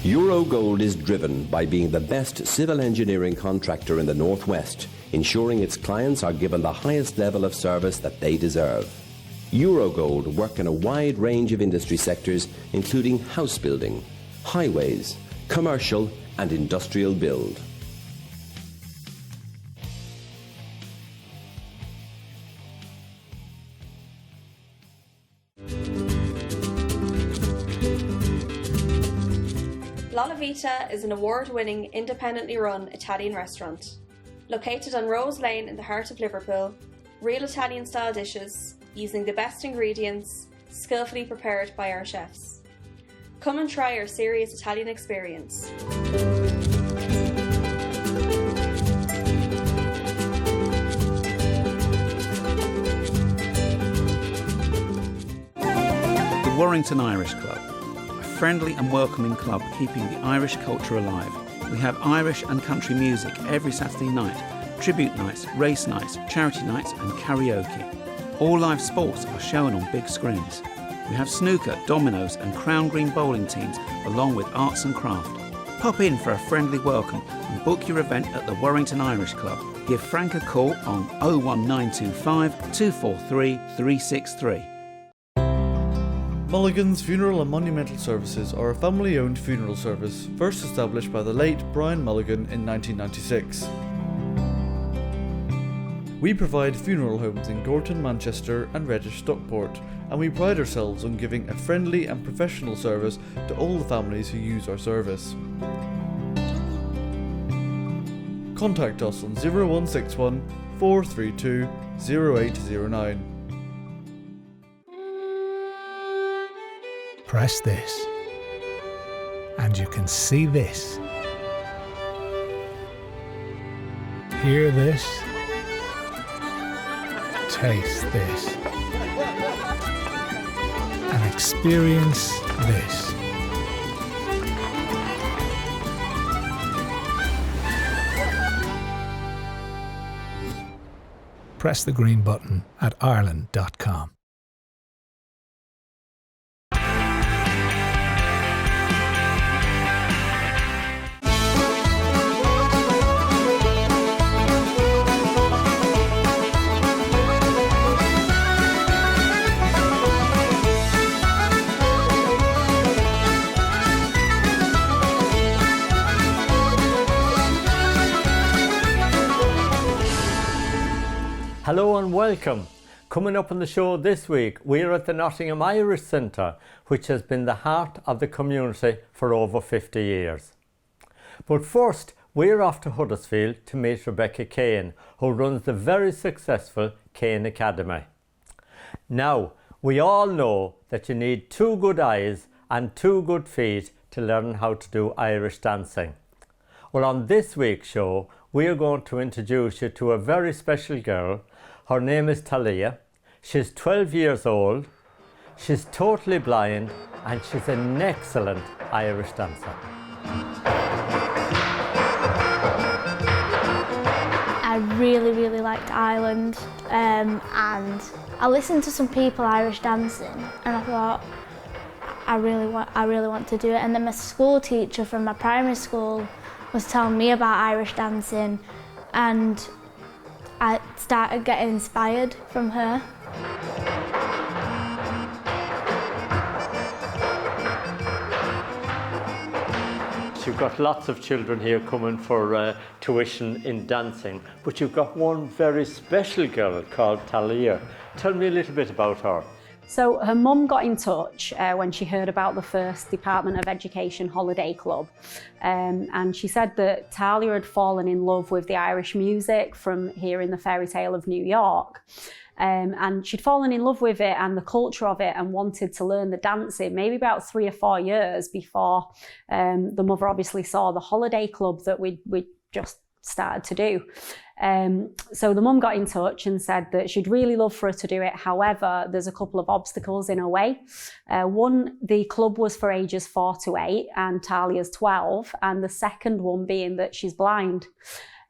Eurogold is driven by being the best civil engineering contractor in the Northwest, ensuring its clients are given the highest level of service that they deserve. Eurogold work in a wide range of industry sectors, including house building, highways, commercial and industrial build. La Vita is an award-winning, independently run Italian restaurant. Located on Rose Lane in the heart of Liverpool, real Italian-style dishes, using the best ingredients, skillfully prepared by our chefs. Come and try our serious Italian experience. The Warrington Irish Club, a friendly and welcoming club keeping the Irish culture alive. We have Irish and country music every Saturday night, tribute nights, race nights, charity nights and karaoke. All live sports are shown on big screens. We have snooker, dominoes and crown green bowling teams along with arts and craft. Pop in for a friendly welcome and book your event at the Warrington Irish Club. Give Frank a call on 01925 243 363. Mulligan's Funeral and Monumental Services are a family-owned funeral service first established by the late Brian Mulligan in 1996. We provide funeral homes in Gorton, Manchester and Reddish Stockport, and we pride ourselves on giving a friendly and professional service to all the families who use our service. Contact us on 0161 432 0809. Press this, and you can see this, hear this, taste this, and experience this. Press the green button at Ireland.com. Hello and welcome. Coming up on the show this week, we're at the Nottingham Irish Centre, which has been the heart of the community for over 50 years. But first, we're off to Huddersfield to meet Rebecca Kane, who runs the very successful Kane Academy. Now, we all know that you need 2 good eyes and 2 good feet to learn how to do Irish dancing. Well, on this week's show, we're going to introduce you to a very special girl. Her name is Taaliyah. She's 12 years old. She's totally blind and she's an excellent Irish dancer. I really liked Ireland, and I listened to some people Irish dancing and I thought I really want to do it. And then my school teacher from my primary school was telling me about Irish dancing and I started getting inspired from her. You've got lots of children here coming for tuition in dancing, but you've got one very special girl called Taaliyah. Tell me a little bit about her. So her mum got in touch when she heard about the first Department of Education holiday club, and she said that Taaliyah had fallen in love with the Irish music from hearing the fairy tale of New York, and she'd fallen in love with it and the culture of it and wanted to learn the dancing maybe about 3 or 4 years before the mother obviously saw the holiday club that we just started to do. So the mum got in touch and said that she'd really love for her to do it. However, there's a couple of obstacles in her way. One, the club was for ages 4 to 8 and Taaliyah's 12, and the second one being that she's blind.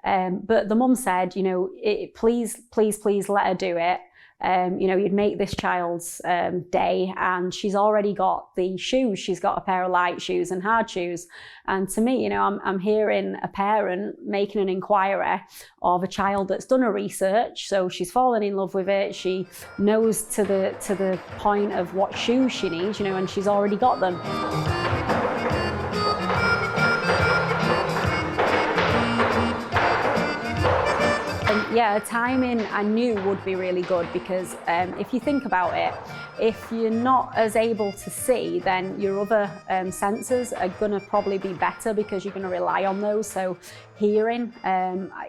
But the mum said, you know, please let her do it. You know, you'd make this child's day, and she's already got the shoes. She's got a pair of light shoes and hard shoes. And to me, you know, I'm hearing a parent making an inquiry of a child that's done her research. So she's fallen in love with it. She knows to the point of what shoes she needs, you know, and she's already got them. Yeah, timing I knew would be really good, because if you think about it, if you're not as able to see, then your other senses are going to probably be better, because you're going to rely on those. So hearing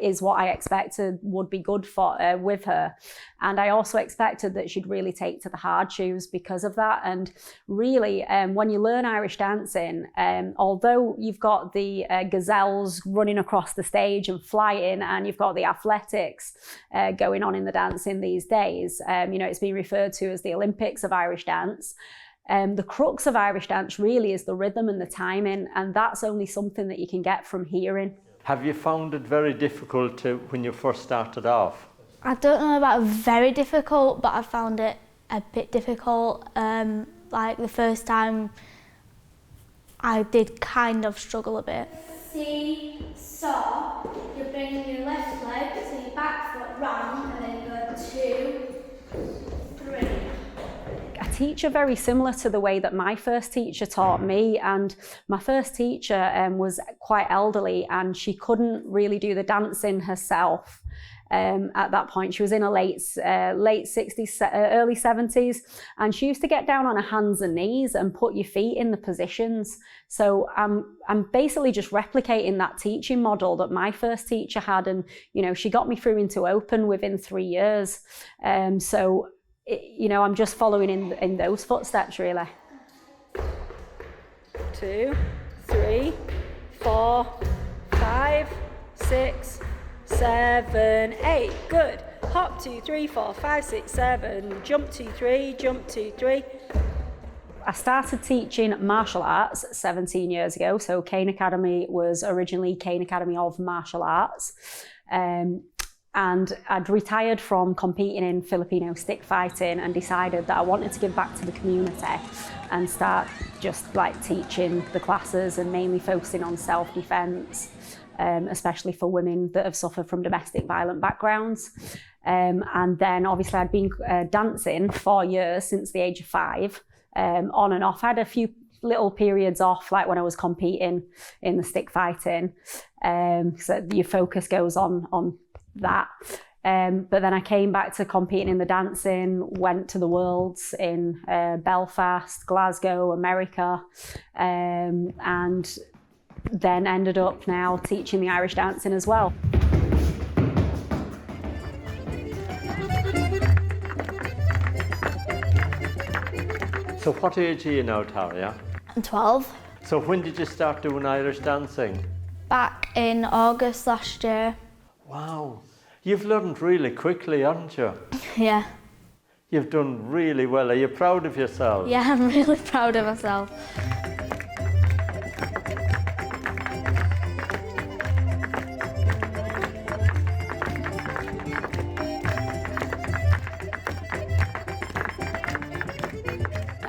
is what I expected would be good for with her. And I also expected that she'd really take to the hard shoes because of that. And really, when you learn Irish dancing, although you've got the gazelles running across the stage and flying, and you've got the athletics going on in the dancing these days, you know, it's been referred to as the Olympics of Irish dance. The crux of Irish dance really is the rhythm and the timing, and that's only something that you can get from hearing. Have you found it very difficult when you first started off? I don't know about very difficult, but I found it a bit difficult. Like the first time, I did kind of struggle a bit. See, saw, you're bringing your left leg, so your back foot round, and then go 2, 3. I teach her very similar to the way that my first teacher taught me, and my first teacher was quite elderly, and she couldn't really do the dancing herself. At that point, she was in her late 60s, early 70s, and she used to get down on her hands and knees and put your feet in the positions. So I'm basically just replicating that teaching model that my first teacher had, and you know, she got me through into open within 3 years. You know, I'm just following in those footsteps, really. 2, 3, 4, 5, 6, 7, 8. Good. Hop 2, 3, 4, 5, 6, 7. Jump 2, 3. Jump 2, 3. I started teaching martial arts 17 years ago. So Kane Academy was originally Kane Academy of Martial Arts. And I'd retired from competing in Filipino stick fighting and decided that I wanted to give back to the community and start just like teaching the classes and mainly focusing on self-defense, especially for women that have suffered from domestic violent backgrounds. And then obviously I'd been dancing 4 years since the age of 5, on and off. I had a few little periods off, like when I was competing in the stick fighting, so your focus goes on that. But then I came back to competing in the dancing, went to the Worlds in Belfast, Glasgow, America, and then ended up now teaching the Irish dancing as well. So what age are you now, Taaliyah? I'm 12. So when did you start doing Irish dancing? Back in August last year. Wow, you've learned really quickly, haven't you? Yeah. You've done really well. Are you proud of yourself? Yeah, I'm really proud of myself.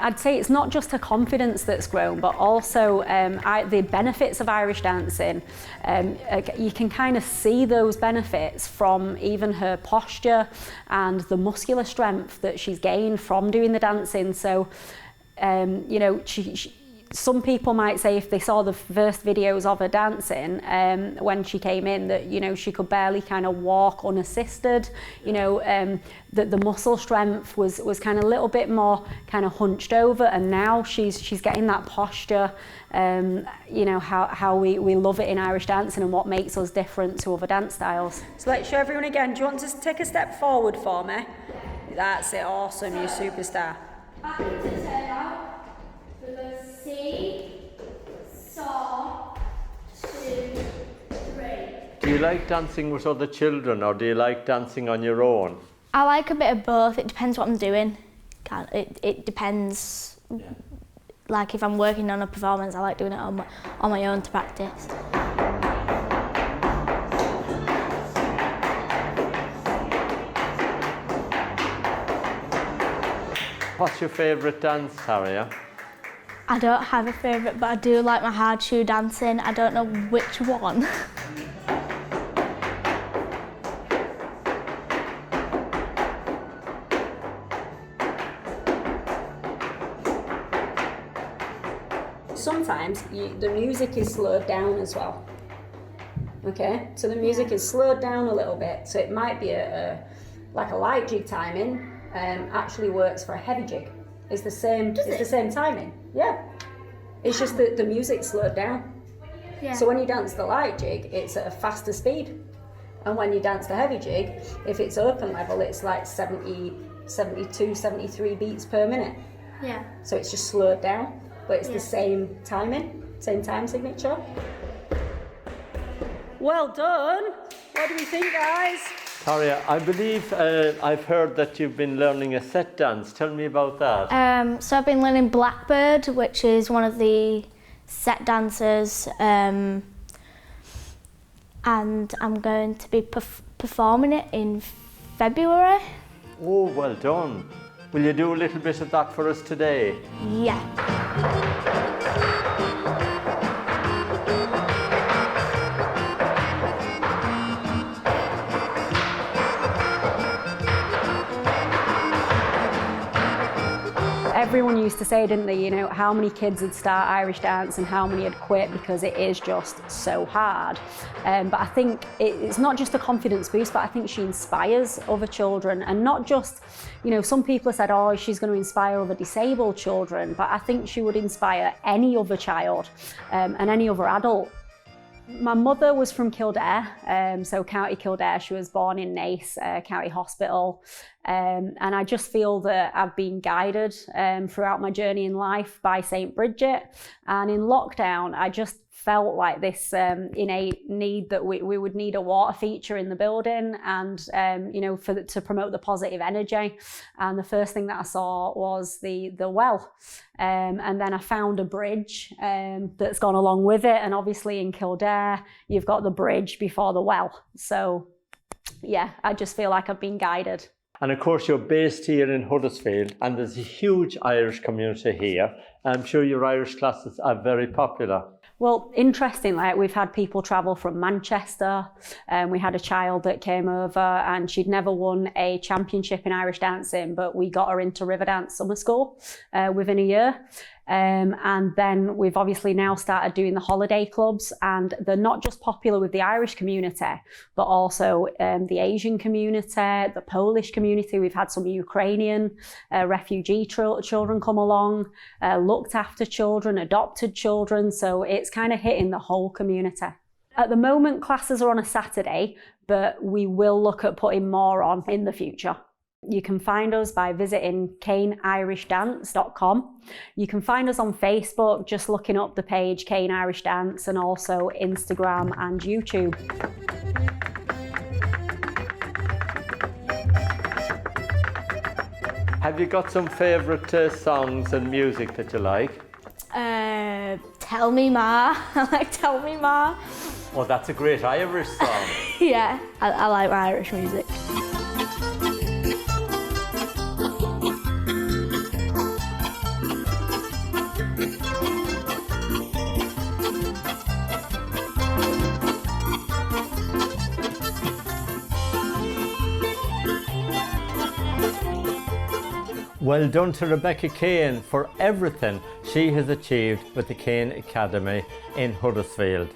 I'd say it's not just her confidence that's grown, but also the benefits of Irish dancing. You can kind of see those benefits from even her posture and the muscular strength that she's gained from doing the dancing. So, you know, some people might say if they saw the first videos of her dancing when she came in that, you know, she could barely kind of walk unassisted, you know, that the muscle strength was kind of a little bit more kind of hunched over, and now she's getting that posture, you know, how we love it in Irish dancing and what makes us different to other dance styles. So let's show everyone again. Do you want to take a step forward for me? That's it, awesome, you're a superstar. Back into turn out. We go see, saw, 2, 3. Do you like dancing with other children, or do you like dancing on your own? I like a bit of both. It depends what I'm doing. It depends. Yeah. Like if I'm working on a performance, I like doing it on my own to practice. What's your favourite dance, Taaliyah? I don't have a favourite, but I do like my hard shoe dancing. I don't know which one. Sometimes the music is slowed down as well. Okay, so the music is slowed down a little bit, so it might be like a light jig timing actually works for a heavy jig. It's the same. The same timing. Yeah, it's just that the music's slowed down. Yeah. So when you dance the light jig, it's at a faster speed, and when you dance the heavy jig, if it's open level, it's like 70, 72, 73 beats per minute. Yeah. So it's just slowed down, but it's the same timing, same time signature. Well done. What do we think, guys? Taaliyah, I believe I've heard that you've been learning a set dance. Tell me about that. So I've been learning Blackbird, which is one of the set dancers, and I'm going to be performing it in February. Oh, well done. Will you do a little bit of that for us today? Yeah. Everyone used to say, didn't they, you know, how many kids would start Irish dance and how many had quit because it is just so hard. But I think it's not just a confidence boost, but I think she inspires other children, and not just, you know, some people have said, oh, she's going to inspire other disabled children, but I think she would inspire any other child and any other adult. My mother was from Kildare, so County Kildare. She was born in Naas, County Hospital. And I just feel that I've been guided throughout my journey in life by St. Bridget. And in lockdown, I just felt like this innate need that we would need a water feature in the building, and you know, to promote the positive energy. And the first thing that I saw was the well, and then I found a bridge that's gone along with it. And obviously in Kildare, you've got the bridge before the well. So yeah, I just feel like I've been guided. And of course, you're based here in Huddersfield, and there's a huge Irish community here. I'm sure your Irish classes are very popular. Well, interestingly, we've had people travel from Manchester. We had a child that came over and she'd never won a championship in Irish dancing, but we got her into Riverdance Summer School within a year. And then we've obviously now started doing the holiday clubs, and they're not just popular with the Irish community, but also the Asian community, the Polish community. We've had some Ukrainian refugee children come along, looked after children, adopted children. So it's kind of hitting the whole community. At the moment, classes are on a Saturday, but we will look at putting more on in the future. You can find us by visiting kaneIrishDance.com. You can find us on Facebook, just looking up the page Kane Irish Dance, and also Instagram and YouTube. Have you got some favourite songs and music that you like? Tell Me Ma. I like Tell Me Ma. Oh, that's a great Irish song. Yeah, I like my Irish music. Well done to Rebecca Kane for everything she has achieved with the Kane Academy in Huddersfield.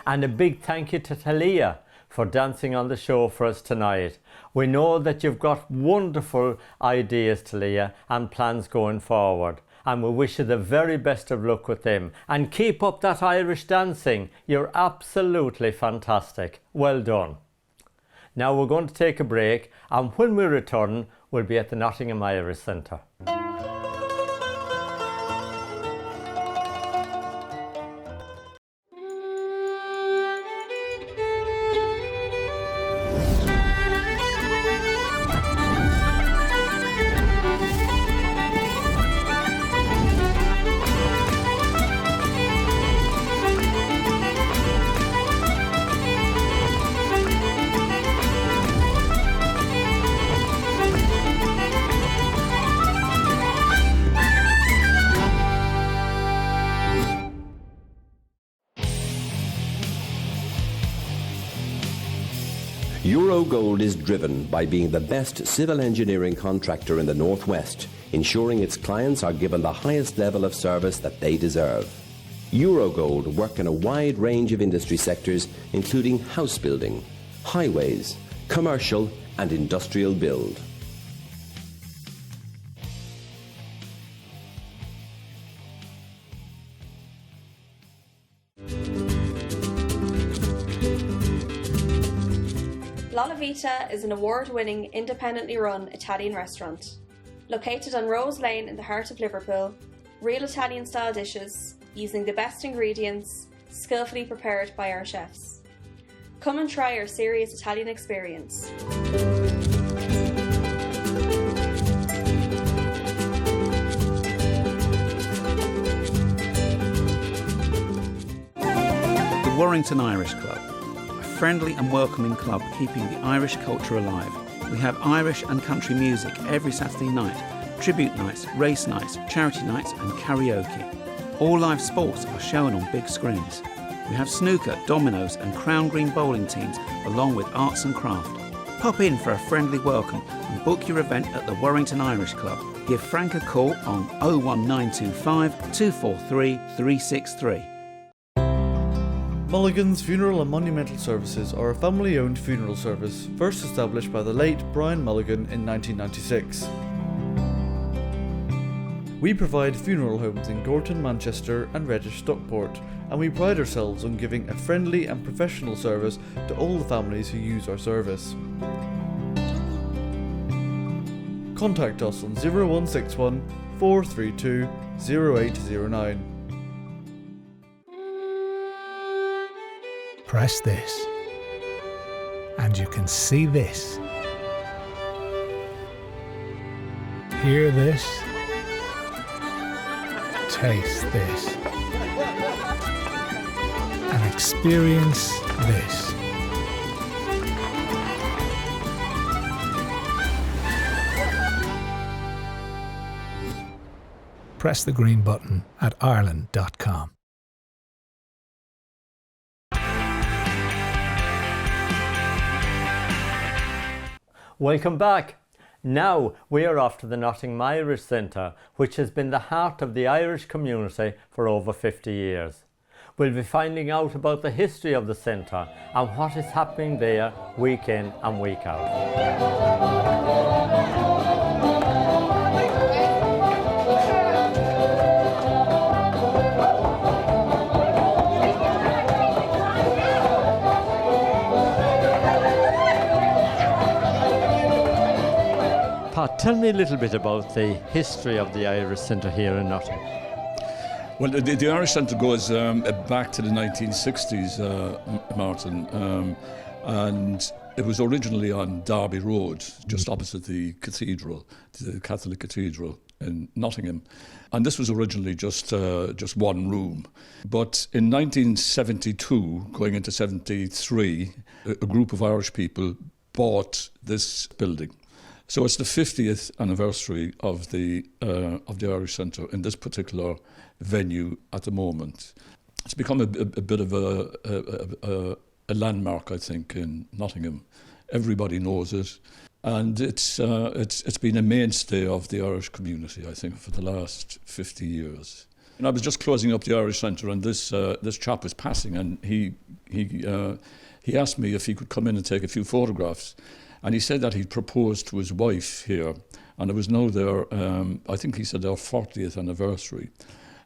And a big thank you to Taaliyah for dancing on the show for us tonight. We know that you've got wonderful ideas, Taaliyah, and plans going forward. And we wish you the very best of luck with them. And keep up that Irish dancing. You're absolutely fantastic. Well done. Now we're going to take a break, and when we return, we'll be at the Nottingham Irish Centre. Eurogold is driven by being the best civil engineering contractor in the North West, ensuring its clients are given the highest level of service that they deserve. Eurogold work in a wide range of industry sectors, including house building, highways, commercial and industrial build. La Vita is an award-winning, independently run Italian restaurant. Located on Rose Lane in the heart of Liverpool, real Italian-style dishes, using the best ingredients, skillfully prepared by our chefs. Come and try our serious Italian experience. The Warrington Irish Club, a friendly and welcoming club keeping the Irish culture alive. We have Irish and country music every Saturday night, tribute nights, race nights, charity nights and karaoke. All live sports are shown on big screens. We have snooker, dominoes and crown green bowling teams along with arts and craft. Pop in for a friendly welcome and book your event at the Warrington Irish Club. Give Frank a call on 01925 243 363. Mulligan's Funeral and Monumental Services are a family-owned funeral service first established by the late Brian Mulligan in 1996. We provide funeral homes in Gorton, Manchester and Reddish, Stockport, and we pride ourselves on giving a friendly and professional service to all the families who use our service. Contact us on 0161 432 0809. Press this, and you can see this, hear this, taste this, and experience this. Press the green button at ireland.com. Welcome back. Now we are off to the Nottingham Irish Centre, which has been the heart of the Irish community for over 50 years. We'll be finding out about the history of the centre and what is happening there week in and week out. Pat, tell me a little bit about the history of the Irish Centre here in Nottingham. Well, the Irish Centre goes back to the 1960s, Martin, and it was originally on Derby Road, just opposite the cathedral, the Catholic Cathedral in Nottingham. And this was originally just one room. But in 1972, going into 73, a group of Irish people bought this building. So it's the 50th anniversary of the Irish Centre in this particular venue at the moment. It's become a bit of a landmark, I think, in Nottingham. Everybody knows it, and it's been a mainstay of the Irish community, I think, for the last 50 years. And I was just closing up the Irish Centre, and this chap was passing, and he asked me if he could come in and take a few photographs. And he said that he'd proposed to his wife here, and it was now their, I think he said their 40th anniversary.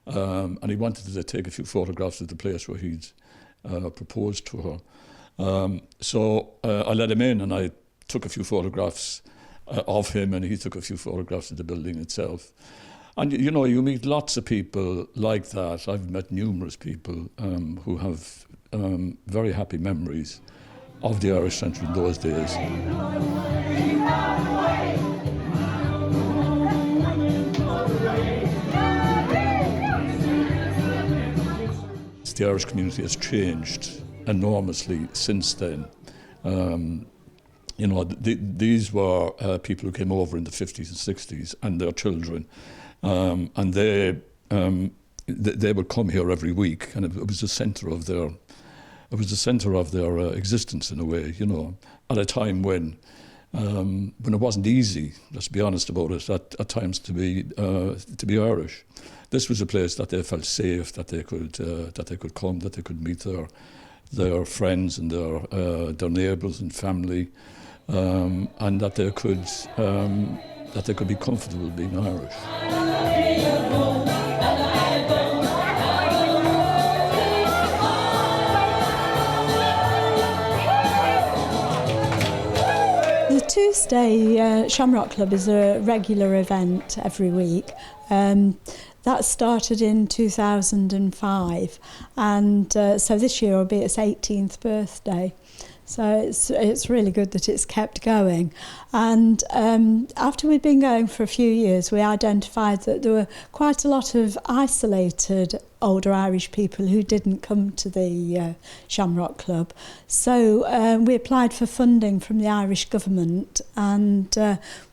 And he wanted to take a few photographs of the place where he'd proposed to her. So I let him in, and I took a few photographs of him, and he took a few photographs of the building itself. And you know, you meet lots of people like that. I've met numerous people who have very happy memories of the Irish Centre in those days. The Irish community has changed enormously since then. You know, these were people who came over in the 50s and 60s and their children, and they would come here every week, and it was the centre of it was the centre of their existence in a way, you know, at a time when it wasn't easy, let's be honest about it, at times to be Irish. This was a place that they felt safe, that they could come, that they could meet their friends and their neighbours and family, and that they could be comfortable being Irish. The Tuesday Shamrock Club is a regular event every week. That started in 2005, and so this year will be its 18th birthday. So it's really good that it's kept going. And after we'd been going for a few years, we identified that there were quite a lot of isolated older Irish people who didn't come to the Shamrock Club. So we applied for funding from the Irish government, and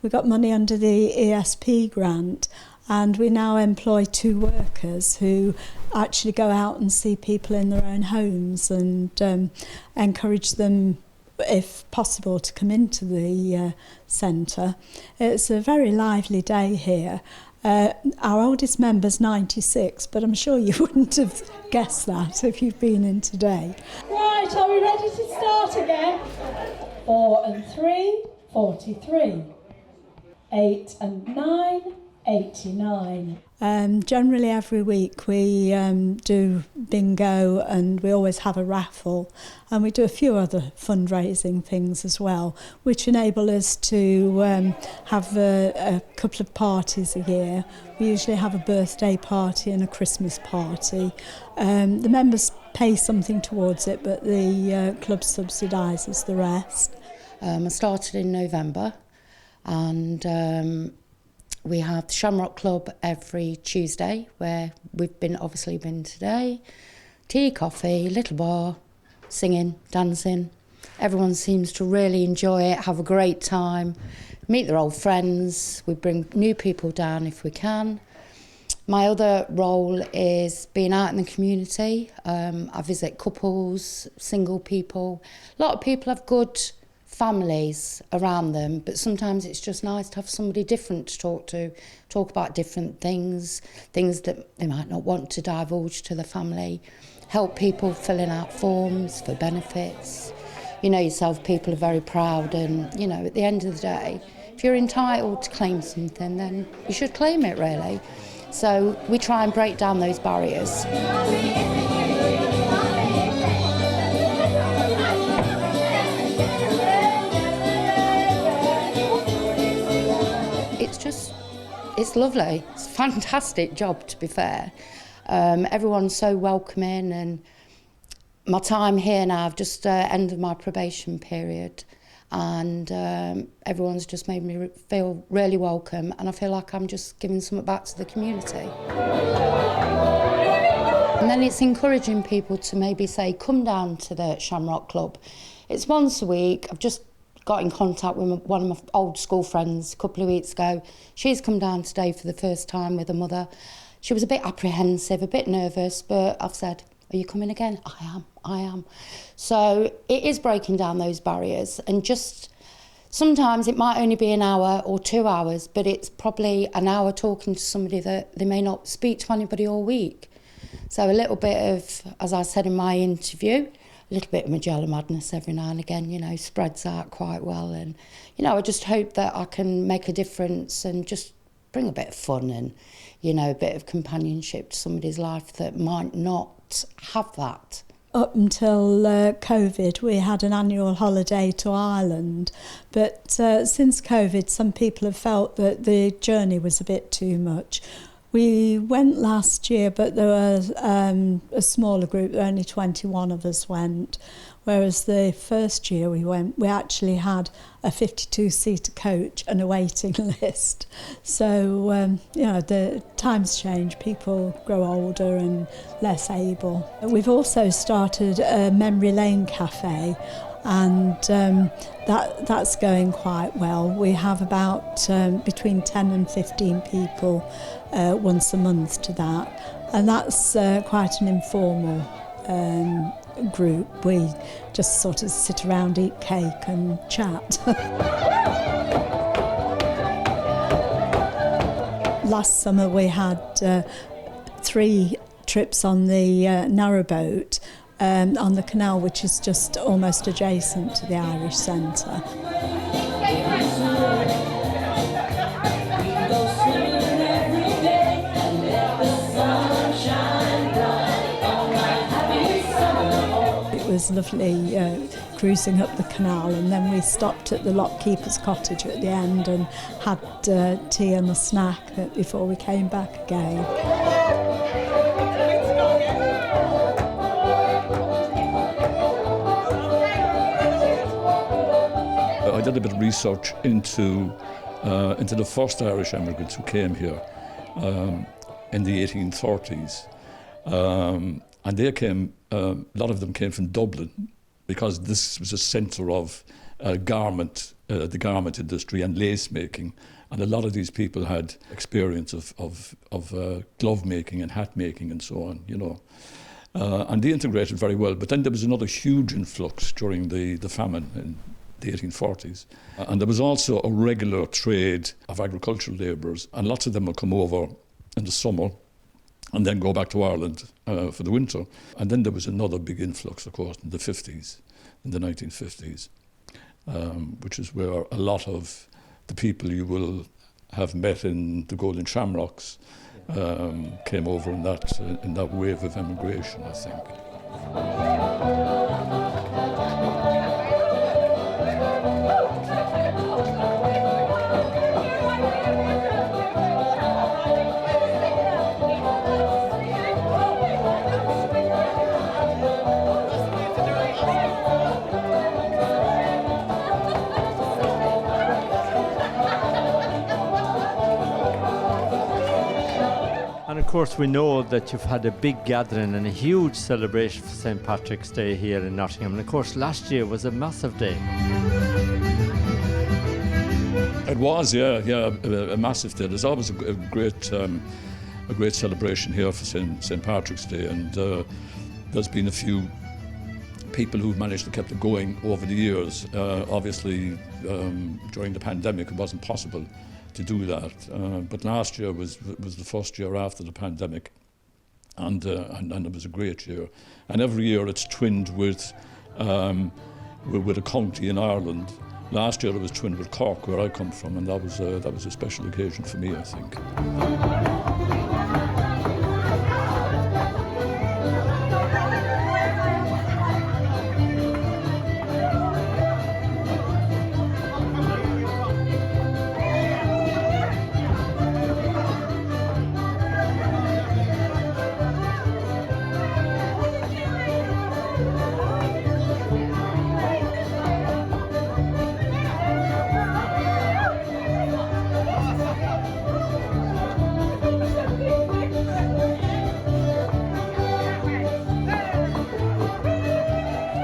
we got money under the ESP grant. And we now employ 2 workers who actually go out and see people in their own homes and encourage them, if possible, to come into the centre. It's a very lively day here. Our oldest member's 96, but I'm sure you wouldn't have guessed that if you've been in today. Right, are we ready to start again? 4 and 3, 43. 8 and 9, 89. Generally every week we do bingo, and we always have a raffle, and we do a few other fundraising things as well, which enable us to have a couple of parties a year. We usually have a birthday party and a Christmas party. The members pay something towards it, but the club subsidises the rest. I started in November, and we have the Shamrock Club every Tuesday, where we've obviously been today. Tea, coffee, little bar, singing, dancing. Everyone seems to really enjoy it, have a great time, meet their old friends. We bring new people down if we can. My other role is being out in the community. I visit couples, single people. A lot of people have good families around them, but sometimes it's just nice to have somebody different to talk about different things that they might not want to divulge to the family, help people filling out forms for benefits. You know yourself, people are very proud, and you know, at the end of the day, if you're entitled to claim something, then you should claim it, really. So we try and break down those barriers. It's lovely. It's a fantastic job, to be fair. Everyone's so welcoming, and my time here now, I've just ended my probation period, and everyone's just made me feel really welcome, and I feel like I'm just giving something back to the community. And then it's encouraging people to maybe say, come down to the Shamrock Club. It's once a week. I've just got in contact with one of my old school friends a couple of weeks ago. She's come down today for the first time with her mother. She was a bit apprehensive, a bit nervous, but I've said, are you coming again? I am. So it is breaking down those barriers, and just sometimes it might only be an hour or 2 hours, but it's probably an hour talking to somebody that they may not speak to anybody all week. So a little bit of, as I said in my interview, a little bit of Magella madness every now and again, you know, spreads out quite well. And, you know, I just hope that I can make a difference and just bring a bit of fun and, you know, a bit of companionship to somebody's life that might not have that. Up until COVID, we had an annual holiday to Ireland, but since COVID, some people have felt that the journey was a bit too much. We went last year, but there was a smaller group, only 21 of us went, whereas the first year we went, we actually had a 52-seater coach and a waiting list. So, you know, the times change, people grow older and less able. We've also started a Memory Lane Cafe, and that's going quite well. We have about between 10 and 15 people once a month to that, and that's quite an informal group. We just sort of sit around, eat cake and chat. Last summer we had 3 trips on the narrowboat on the canal, which is just almost adjacent to the Irish Centre. It was lovely cruising up the canal, and then we stopped at the lockkeeper's cottage at the end and had tea and a snack before we came back again. I did a bit of research into the first Irish emigrants who came here in the 1830s. And they came, a lot of them came from Dublin, because this was a centre of the garment industry and lace making. And a lot of these people had experience of glove making and hat making and so on, you know. And they integrated very well. But then there was another huge influx during the famine in the 1840s. And there was also a regular trade of agricultural labourers, and lots of them would come over in the summer and then go back to Ireland for the winter. And then there was another big influx, of course, in the 50s, in the 1950s, which is where a lot of the people you will have met in the Golden Shamrocks came over in that wave of emigration, I think. And of course we know that you've had a big gathering and a huge celebration for St. Patrick's Day here in Nottingham. And of course last year was a massive day. It was, yeah, a massive day. There's always a great celebration here for St. Patrick's Day, and there's been a few people who've managed to keep it going over the years. Obviously, during the pandemic, it wasn't possible to do that. But last year was the first year after the pandemic, and it was a great year. And every year it's twinned with a county in Ireland. Last year it was twinned with Cork, where I come from, and that was a special occasion for me, I think.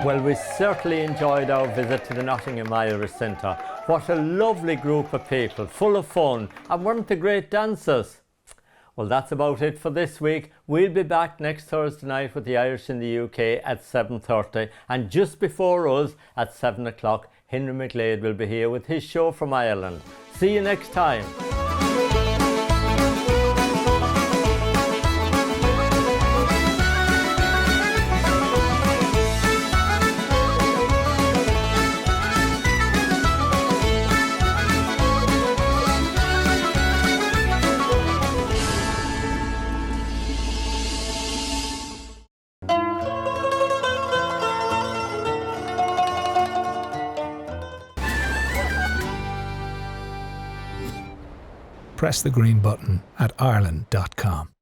Well, we certainly enjoyed our visit to the Nottingham Irish Centre. What a lovely group of people, full of fun, and weren't they great dancers? Well, that's about it for this week. We'll be back next Thursday night with the Irish in the UK at 7:30, and just before us at 7 o'clock, Henry McGlade will be here with his show from Ireland. See you next time. Press the green button at Ireland.com.